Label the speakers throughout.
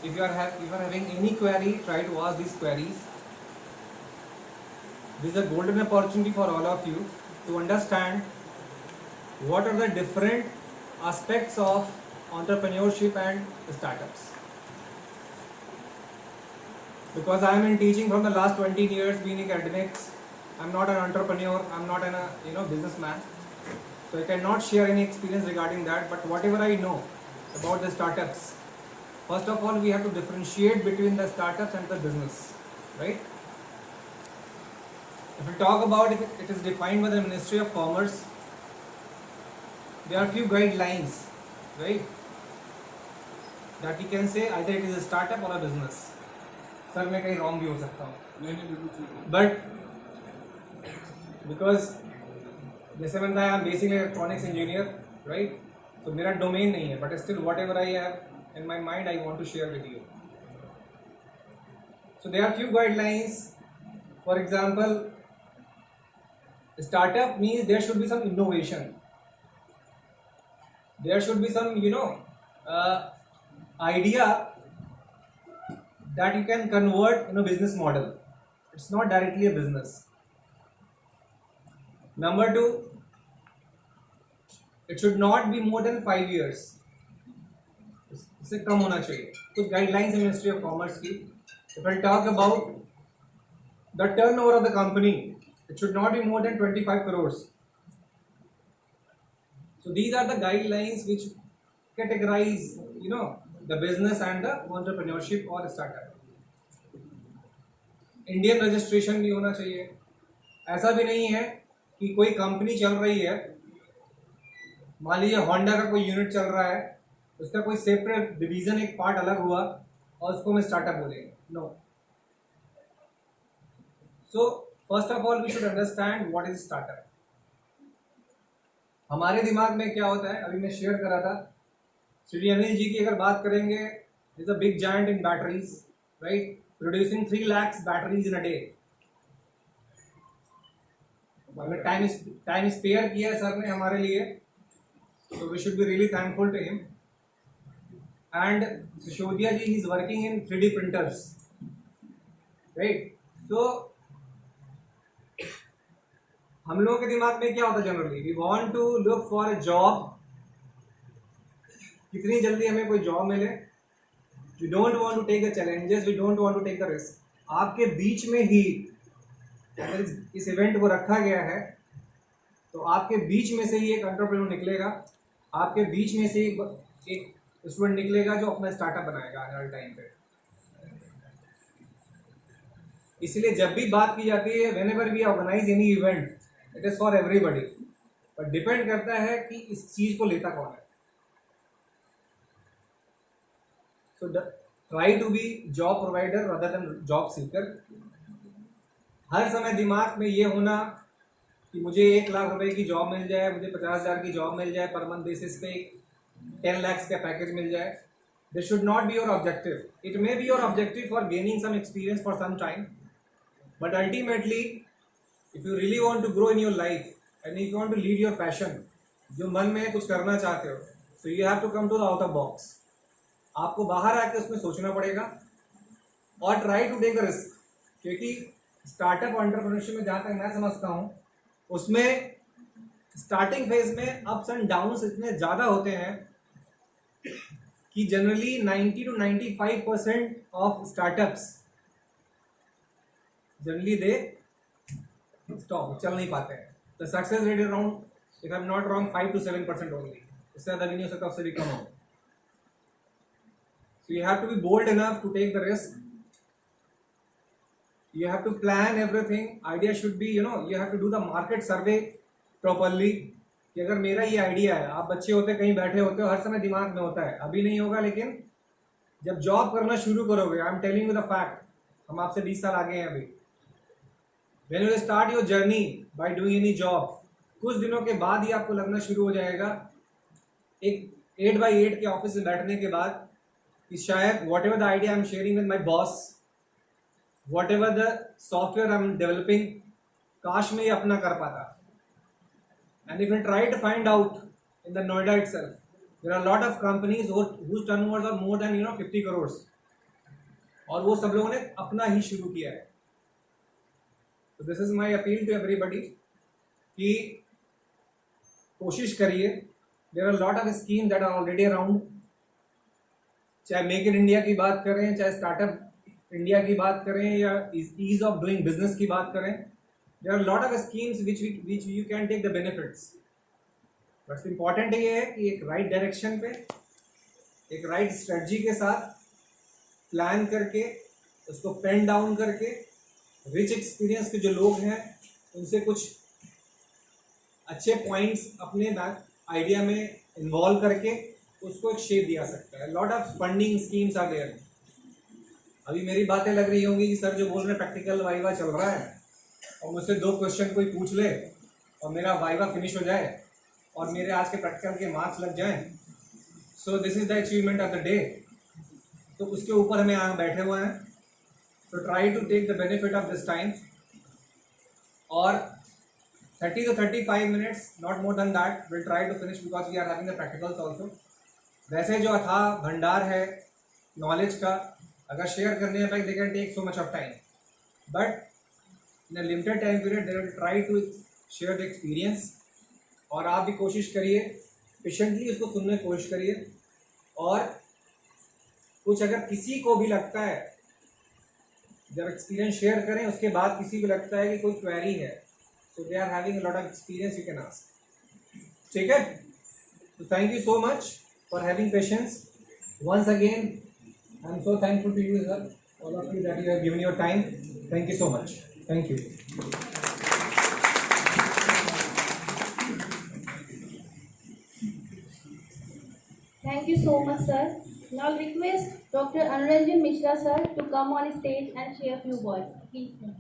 Speaker 1: If you are having any query, try to ask these queries. This is a golden opportunity for all of you to understand what are the different aspects of entrepreneurship and startups. Because I am in teaching from the last 20 years, being in academics, I'm not an entrepreneur, I'm not a businessman, so I cannot share any experience regarding that. But whatever I know about the startups, first of all, we have to differentiate between the startups and the business, right? If we talk about if it is defined by the Ministry of Commerce, there are few guidelines, right? That we can say either it is a startup or a business. Sir मैं कहीं wrong भी हो सकता हूँ, but because जैसे मैंने कहा basically electronics engineer, right? तो मेरा डोमेन नहीं है, but still whatever I have in my mind I want to share with you. So there are few guidelines. For example, startup means there should be some innovation. There should be some, idea that you can convert in a business model. It's not directly a business. Number two, it should not be more than 5 years. इससे कम होना चाहिए. कुछ guidelines है Ministry of Commerce की. If I talk about the turnover of the company, it should not be more than 25 crores. So these are the guidelines which categorize, the business and the entrepreneurship or startup. Indian registration भी होना चाहिए. ऐसा भी नहीं है कि कोई company चल रही है, मान लीजिए होंडा का कोई यूनिट चल रहा है, उसका कोई सेपरेट डिवीजन एक पार्ट अलग हुआ और उसको हम स्टार्टअप बोलेंगे. No. So first of all we should understand what is startup. हमारे दिमाग में क्या होता है, अभी मैं शेयर कर रहा था, श्री अनिल जी की अगर बात करेंगे, is a big giant in batteries, right? Producing 3 lakhs batteries in a day. मतलब टाइम स्पेयर किया है सर ने हमारे लिए, so we should be really thankful to him. And Sishodia ji, he is working in 3D printers, right? So हम लोगों के दिमाग में क्या होता है generally, we want to look for a job. कितनी जल्दी हमें कोई जॉब मिले. We don't want to take the challenges, we don't want to take the risk. आपके बीच में ही अगर इस इवेंट को रखा गया है तो आपके बीच में से ही एक एंटरप्रेन्योर निकलेगा, आपके बीच में से एक स्टूडेंट निकलेगा जो अपना स्टार्टअप बनाएगा आने वाले टाइम पे. इसलिए जब भी बात की जाती है, whenever we organise any event, it is for everybody, but depend करता है कि इस चीज को लेता कौन है. सो try to be job provider rather than job seeker. हर समय दिमाग में ये होना कि मुझे 1 लाख रुपए की जॉब मिल जाए, मुझे 50,000 की जॉब मिल जाए, पर मंथ बेसिस पे 10 lakhs का पैकेज मिल जाए. This should not be your objective. It may be your objective for gaining some experience for some time, but ultimately if you really want to grow in your life and if you want to lead your passion, जो मन में कुछ करना चाहते हो, so you have to come to the out of box. आपको बाहर आके उसमें सोचना पड़ेगा और try to take a risk. क्योंकि स्टार्टअप एंटरप्रेन्योरशिप में जहाँ तक मैं समझता हूँ, उसमें स्टार्टिंग फेज में अप्स एंड डाउन्स इतने ज़्यादा होते हैं कि generally 90 to 95% of startups generally they stop, चल नहीं पाते हैं. The success rate around, if I am not wrong, 5 to 7% only. इससे ज़्यादा भी नहीं हो सकता, उससे भी कम हो. So you have to be bold enough to take the risk. You have to plan everything. Idea should be, you have to do the market survey properly. कि अगर मेरा ये आइडिया है, आप बच्चे होते कहीं बैठे होते हो, हर समय दिमाग में होता है, अभी नहीं होगा, लेकिन जब जॉब करना शुरू करोगे, I am telling you the fact, हम आपसे 20 साल आगे हैं अभी. When you start your journey by doing any job, कुछ दिनों के बाद ही आपको लगना शुरू हो जाएगा, एक 8x8 के ऑफिस में बैठने के बाद, कि शायद what ever the idea I am sharing with my boss, whatever the software I'm developing, काश में ये अपना कर पाता. And if you try to find out in the Noida itself, there are a lot of companies whose turnovers are more than 50 crores. और वो सब लोगों ने अपना ही शुरू किया है। तो this is my appeal to everybody कि कोशिश करिए। There are lot of scheme that are already around, चाहे मेक इन इंडिया की बात करें, चाहे स्टार्टअप इंडिया की बात करें, या ईज ऑफ डूइंग बिजनेस की बात करें। There are lot of schemes which you can take the benefits. But important ये है कि एक राइट डायरेक्शन पे, एक राइट स्ट्रेटजी के साथ प्लान करके, उसको पेन डाउन करके, रिच एक्सपीरियंस के जो लोग हैं उनसे कुछ अच्छे पॉइंट्स अपने आइडिया में इन्वॉल्व करके उसको एक शेप दिया सकता है। Lot of funding schemes are there. अभी मेरी बातें लग रही होंगी कि सर जो बोल रहे हैं प्रैक्टिकल वाइवा चल रहा है और मुझसे 2 क्वेश्चन कोई पूछ ले और मेरा वाइवा फिनिश हो जाए और मेरे आज के प्रैक्टिकल के मार्क्स लग जाएं, so this is the achievement of the day. तो उसके ऊपर हमें यहाँ बैठे हुए हैं। तो try to take the benefit of this time, और 30 to 35 minutes, not more than that, we'll try to finish because we are having the practicals also. वैसे जो अथाह भंडार है नॉलेज का, अगर शेयर करने हैं they can take so much of time, but in a limited time period they will try to share the experience। और आप भी कोशिश करिए, पेशेंटली उसको सुनने की कोशिश करिए। और कुछ अगर किसी को भी लगता है, जब एक्सपीरियंस शेयर करें उसके बाद किसी को लगता है कि कोई क्वेरी है, so they are having a lot of experience, you can ask। ठीक है? So thank you so much for having patience once again। I am so thankful to you sir, all of you, that you have given your time। Thank you so much। Thank you।
Speaker 2: Thank you so much, sir. Now I'll request Dr. Anuranjan Mishra, sir, to come on stage and share a few words. Please, sir.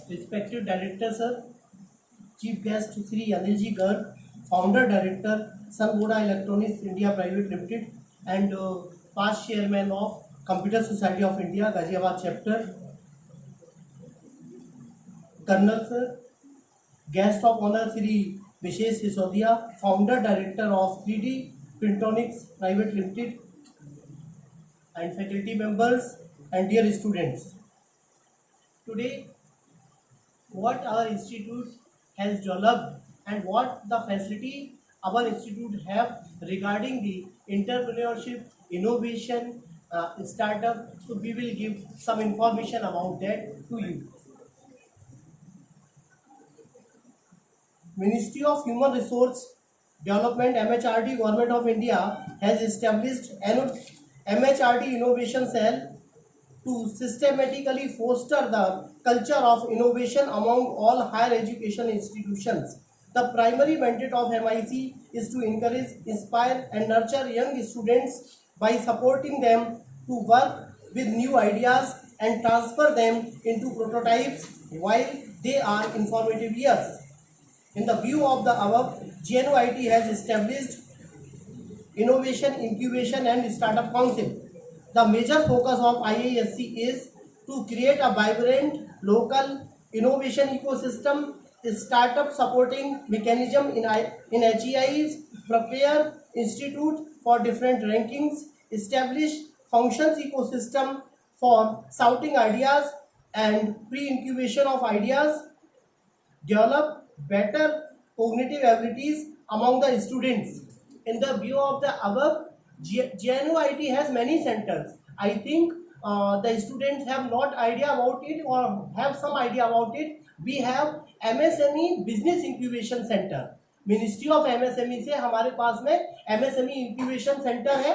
Speaker 3: Respected Director Sir, Chief Guest Sri Anil Ji Garg, Founder Director Sanboda Electronics India Private Limited, and past Chairman of Computer Society of India Ghaziabad Chapter, Colonel Sir, Guest of Honor Sri Vishesh Sisodia, Founder Director of 3D Printonics Private Limited, and faculty members and dear students. Today, what our institute has developed and what the facility our institute have regarding the entrepreneurship, innovation, startup. So we will give some information about that to you. Ministry of Human Resource Development, MHRD, Government of India has established an MHRD Innovation Cell to systematically foster the culture of innovation among all higher education institutions. The primary mandate of MIC is to encourage, inspire and nurture young students by supporting them to work with new ideas and transfer them into prototypes while they are in formative years. In the view of the above, GNOIT has established Innovation, Incubation and Startup Council. The major focus of IISC is to create a vibrant local innovation ecosystem, startup supporting mechanism in HEIs, prepare institute for different rankings, establish functions ecosystem for scouting ideas and pre-incubation of ideas, develop better cognitive abilities among the students. In the view of the above, GNOIT has many centers. I think the students have not idea about it or have some idea about it. We have MSME Business Incubation Center. Ministry of MSME से हमारे पास में MSME incubation centre है,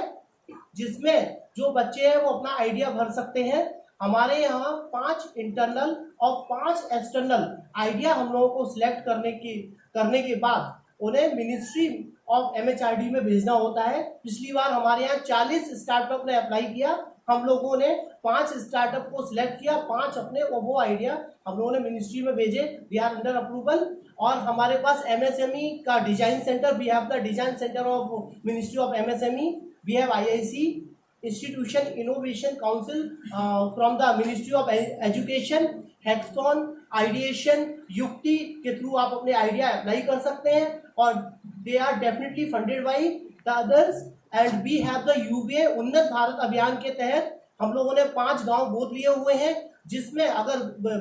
Speaker 3: जिसमें जो बच्चे हैं वो अपना आइडिया भर सकते हैं। हमारे यहाँ 5 इंटरनल और 5 एक्सटर्नल आइडिया हम लोगों को सिलेक्ट करने के बाद उन्हें मिनिस्ट्री ऑफ MHRD में भेजना होता है। पिछली बार हमारे यहाँ 40 स्टार्टअप ने अप्लाई किया, हम लोगों ने 5 स्टार्टअप को सिलेक्ट किया, 5 अपने वो आइडिया हम लोगों ने मिनिस्ट्री में भेजे। वी आर अंडर अप्रूवल और हमारे पास MSME का design centre, we have the design centre of ministry of MSME, we have IIC institution innovation council from the ministry of education, hackathon, ideation, Yukti के थ्रू आप अपने idea apply कर सकते हैं और they are definitely funded by the others. And we have the UBA Unnat Bharat अभियान के तहत हम लोगों ने 5 गांव गोद लिए हुए हैं, जिसमें अगर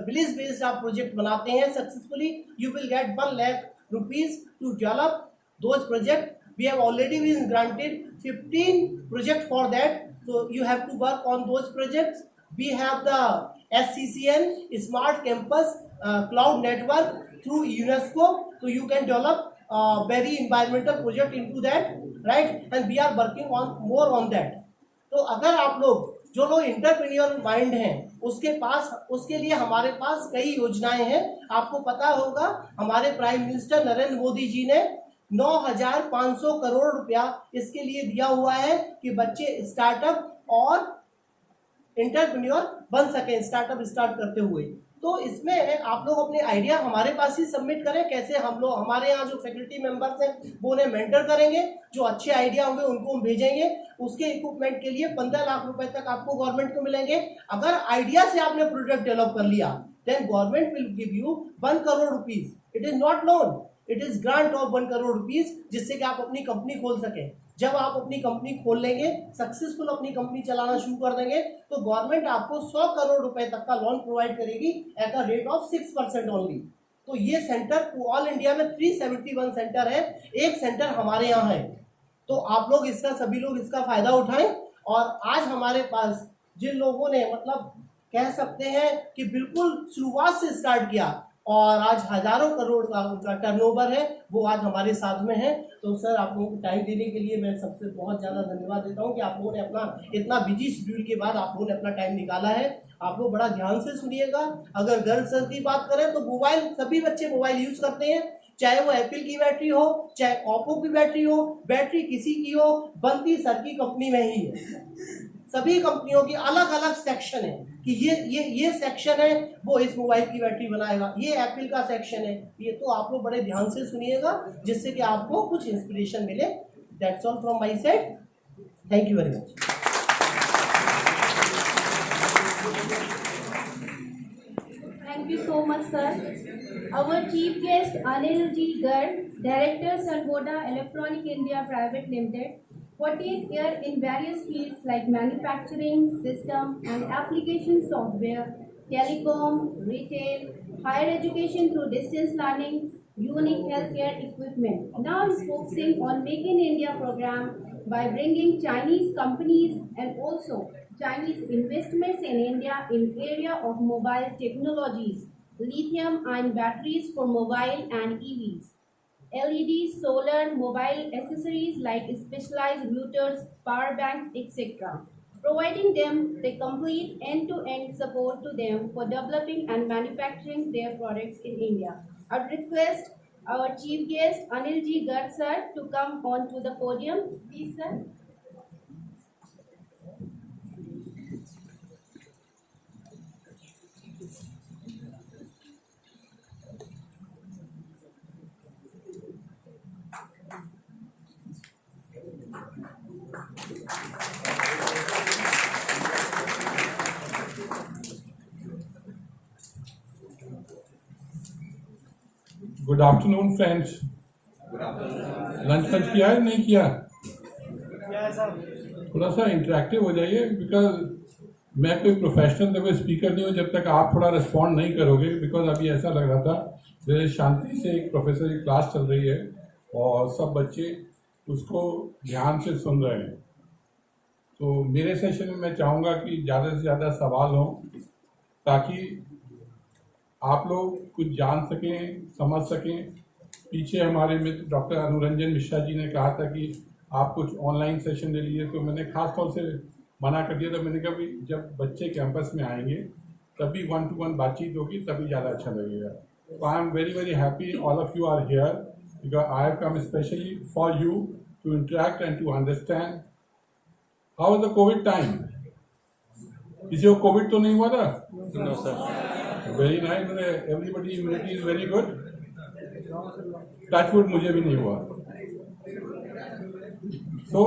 Speaker 3: विलेज बेस्ड आप प्रोजेक्ट बनाते हैं successfully, you will get 1 lakh rupees to develop those project. We have already been granted 15 project for that, so you have to work on those projects. We have the SCCN Smart Campus Cloud Network through UNESCO, so you can develop very environmental project into that, right? And we are working on more on that. तो अगर आप लोग जो लोग entrepreneur mind हैं उसके लिए हमारे पास कई योजनाएं हैं। आपको पता होगा हमारे प्राइम मिनिस्टर नरेंद्र मोदी जी ने 9,500 करोड़ रुपया इसके लिए दिया हुआ है कि बच्चे स्टार्टअप और इंटरप्रेन्योर बन सकें स्टार्टअप स्टार्ट करते हुए। तो इसमें आप लोग अपने आइडिया हमारे पास ही सबमिट करें। कैसे हम लोग, हमारे यहाँ जो फैकल्टी मेंबर्स हैं वो उन्हें मेंटर करेंगे, जो अच्छे आइडिया होंगे उनको हम भेजेंगे। उसके इक्विपमेंट के लिए 15 लाख रुपए तक आपको गवर्नमेंट को मिलेंगे। अगर आइडिया से आपने प्रोडक्ट डेवलप कर लिया then government will give you 1 crore rupees. It is not loan, it is grant of 1 crore rupees, जिससे कि आप अपनी कंपनी खोल सकें। जब आप अपनी कंपनी खोल लेंगे, सक्सेसफुल अपनी कंपनी चलाना शुरू कर देंगे, तो गवर्नमेंट आपको 100 करोड़ रुपए तक का लोन प्रोवाइड करेगी at the rate of 6% only. तो ये सेंटर ऑल इंडिया में 371 सेंटर है, एक सेंटर हमारे यहाँ है। तो आप लोग इसका, सभी लोग इसका फायदा उठाएं। और आज हमारे पास जिन लोगों ने मतलब कह सकते हैं कि बिल्कुल शुरुआत से स्टार्ट किया और आज हजारों करोड़ का उनका टर्नओवर है, वो आज हमारे साथ में है। तो सर आप लोगों को टाइम देने के लिए मैं सबसे बहुत ज़्यादा धन्यवाद देता हूँ कि आप लोगों ने अपना इतना बिजी शेड्यूल के बाद आप लोगों ने अपना टाइम निकाला है। आप लोग बड़ा ध्यान से सुनिएगा। अगर गर्ल्स सर की बात करें तो मोबाइल, सभी बच्चे मोबाइल यूज़ करते हैं, चाहे वो एप्पल की बैटरी हो, चाहे ओप्पो की बैटरी हो, बैटरी किसी की हो, बनती सर की कंपनी में ही है। सभी कंपनियों की अलग अलग सेक्शन है कि ये सेक्शन है वो इस मोबाइल की बैटरी बनाएगा, ये एप्पल का सेक्शन है। ये तो आप लोग बड़े ध्यान से सुनिएगा जिससे कि आपको कुछ इंस्पिरेशन मिले। That's all from my side, thank you very much.
Speaker 2: Thank you so much, sir. Our chief guest Anil G. Garg, Director Sargodha Electronic India Private Limited, 48 year in various fields like manufacturing, system and application software, telecom, retail, higher education through distance learning, unique healthcare equipment. Now is focusing on Make in India program by bringing Chinese companies and also Chinese investments in India in area of mobile technologies, lithium-ion batteries for mobile and EVs, LEDs, solar, mobile accessories like specialized routers, power banks, etc. Providing them the complete end-to-end support to them for developing and manufacturing their products in India. I would request our chief guest Anil G. Garg sir to come on to the podium. Please, sir.
Speaker 4: Good afternoon friends. Lunch किया है नहीं किया? थोड़ा सा interactive हो जाइए, because मैं कोई प्रोफेशनल लेवल स्पीकर नहीं हूँ जब तक आप थोड़ा रिस्पॉन्ड नहीं करोगे। बिकॉज अभी ऐसा लग रहा था जैसे शांति से एक प्रोफेसर की क्लास चल रही है और सब बच्चे उसको ध्यान से सुन रहे हैं। तो मेरे सेशन में मैं चाहूँगा कि ज़्यादा से ज़्यादा सवाल हों ताकि आप लोग कुछ जान सकें, समझ सकें। पीछे हमारे मित्र डॉक्टर अनुरंजन मिश्रा जी ने कहा था कि आप कुछ ऑनलाइन सेशन ले लीजिए, तो मैंने खास तौर से मना कर दिया था। मैंने कहा भी जब बच्चे कैंपस में आएंगे तभी 1-to-1 बातचीत होगी, तभी ज़्यादा अच्छा लगेगा। तो I am very very happy all of you are here because I have come specially for you to interact and to understand how is the covid time. किसी को कोविड तो नहीं हुआ था? No sir. Very nice. Everybody immunity is very good. Touchwood मुझे भी नहीं हुआ। So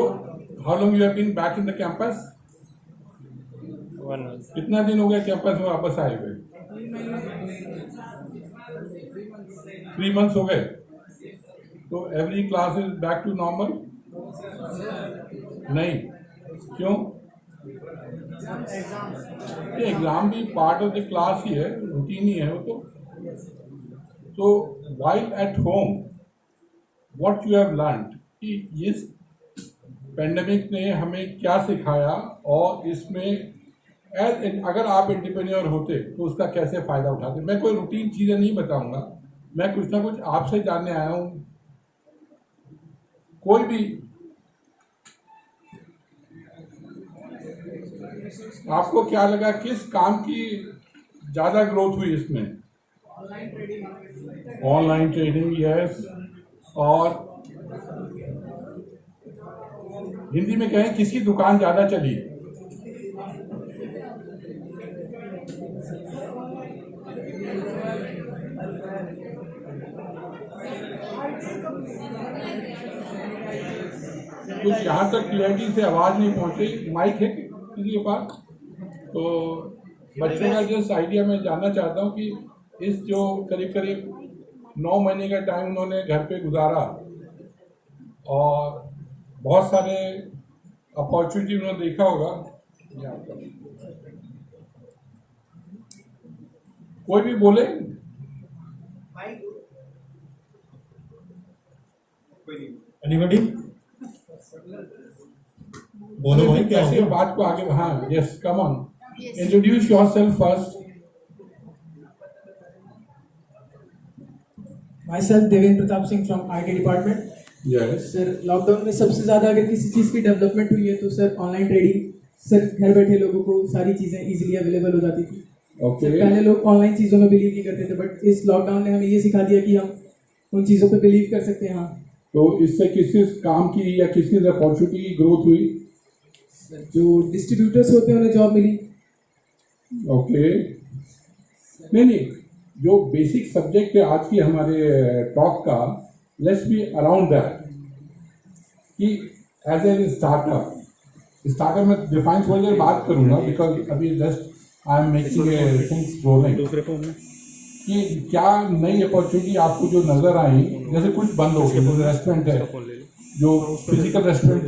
Speaker 4: how long you have been back in the campus?
Speaker 5: 1 month.
Speaker 4: कितना दिन हो गया कैंपस में वापस आए हुए? 3 months हो गए। तो every class is back to normal? नहीं, क्यों? ये एग्जाम भी पार्ट ऑफ द क्लास ही है, रूटीन ही है वो। तो while at home what you have learned कि इस पेंडेमिक ने हमें क्या सिखाया, और इसमें अगर आप एंटरप्रेन्योर होते तो उसका कैसे फ़ायदा उठाते। मैं कोई रूटीन चीज़ें नहीं बताऊंगा, मैं कुछ ना कुछ आपसे जानने आया हूँ। कोई भी आपको क्या लगा, किस काम की ज़्यादा ग्रोथ हुई इसमें? Online trading, yes. और हिंदी में कहें किसकी दुकान ज़्यादा चली? कुछ यहाँ तक क्लियरिटी से आवाज़ नहीं पहुँची। माइक है किसी के पास? तो बच्चों का जस्ट आइडिया मैं जानना चाहता हूँ कि इस जो करीब करीब 9 महीने का टाइम उन्होंने घर पे गुजारा और बहुत सारे अपॉर्चुनिटी उन्होंने देखा होगा। कोई भी बोले?
Speaker 6: एनीबॉडी? बोलो भाई, क्या
Speaker 4: कैसे
Speaker 6: हो गया?
Speaker 4: बात को आगे? हाँ, yes, come on, introduce yourself first.
Speaker 7: Myself Devendra Pratap Singh from IT department.
Speaker 4: Yes
Speaker 7: sir, lockdown में सबसे ज़्यादा अगर किसी चीज़ की डेवलपमेंट हुई है तो सर ऑनलाइन ट्रेडिंग। सर, घर बैठे लोगों को सारी चीज़ें इजीली अवेलेबल हो जाती थी।
Speaker 4: ओके।
Speaker 7: सर, पहले लोग ऑनलाइन चीज़ों में बिलीव नहीं करते थे, बट इस लॉकडाउन ने हमें ये सिखा दिया कि हम उन चीज़ों पे बिलीव कर सकते हैं। हाँ
Speaker 4: तो इससे किस किस काम की या किस किस अपॉर्चुनिटी की ग्रोथ हुई?
Speaker 7: सर, जो डिस्ट्रीब्यूटर्स होते हैं उन्हें जॉब मिली।
Speaker 4: ओके। नहीं, जो बेसिक सब्जेक्ट है आज की हमारे टॉक का, लेट्स बी अराउंड दैट कि एज ए स्टार्टअप में डिफाइन थोड़ी देर बात करूँगा, बिकॉज अभी just I am making things rolling.
Speaker 5: दूसरे फोन में
Speaker 4: कि क्या नई अपॉर्चुनिटी आपको जो नज़र आई, जैसे कुछ बंद हो गए, रेस्टोरेंट है, जो फिजिकल रेस्टोरेंट थे